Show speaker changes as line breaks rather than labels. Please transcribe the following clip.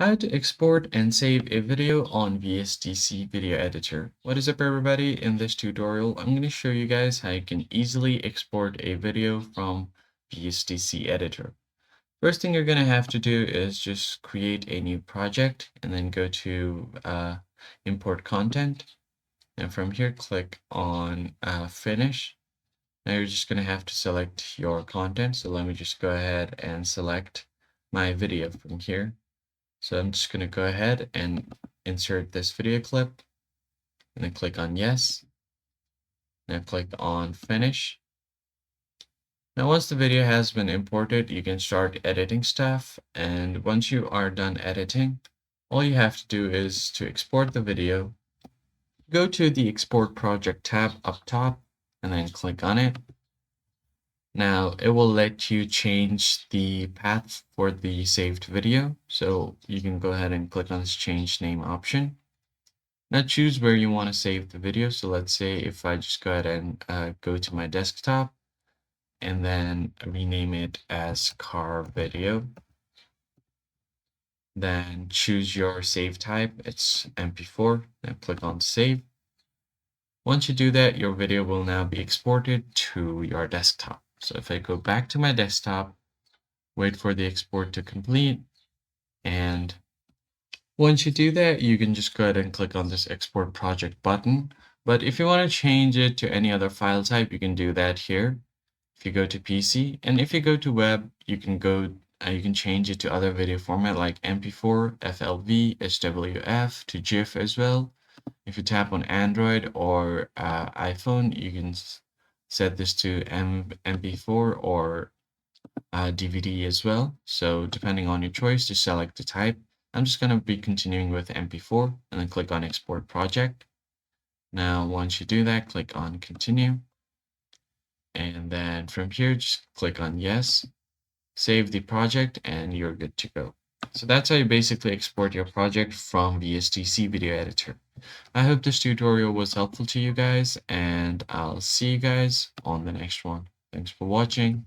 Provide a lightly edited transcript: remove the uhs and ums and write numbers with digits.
How to export and save a video on VSDC Video Editor. What is up everybody? In this tutorial, I'm going to show you guys how you can easily export a video from VSDC Editor. First thing you're going to have to do is just create a new project and then go to import content. And from here, click on finish. Now you're just going to have to select your content. So let me just go ahead and select my video from here. So I'm just going to go ahead and insert this video clip and then click on yes. Now click on finish. Now once the video has been imported, you can start editing stuff. And once you are done editing, all you have to do is to export the video. Go to the Export Project tab up top and then click on it. Now it will let you change the path for the saved video. So you can go ahead and click on this change name option. Now choose where you want to save the video. So let's say if I just go ahead and go to my desktop and then rename it as car video. Then choose your save type. It's MP4. Then click on save. Once you do that, your video will now be exported to your desktop. So if I go back to my desktop, wait for the export to complete, and once you do that, you can just go ahead and click on this export project button. But if you want to change it to any other file type, you can do that here. If you go to PC, and if you go to web, you can change it to other video format like MP4, FLV, HWF, to GIF as well. If you tap on Android or iPhone, you can set this to MP4 or DVD as well. So depending on your choice, just select the type. I'm just going to be continuing with MP4 and then click on Export Project. Now, once you do that, click on Continue. And then from here, just click on Yes, save the project, and you're good to go. So that's how you basically export your project from VSDC Video Editor. I hope this tutorial was helpful to you guys, and I'll see you guys on the next one. Thanks for watching.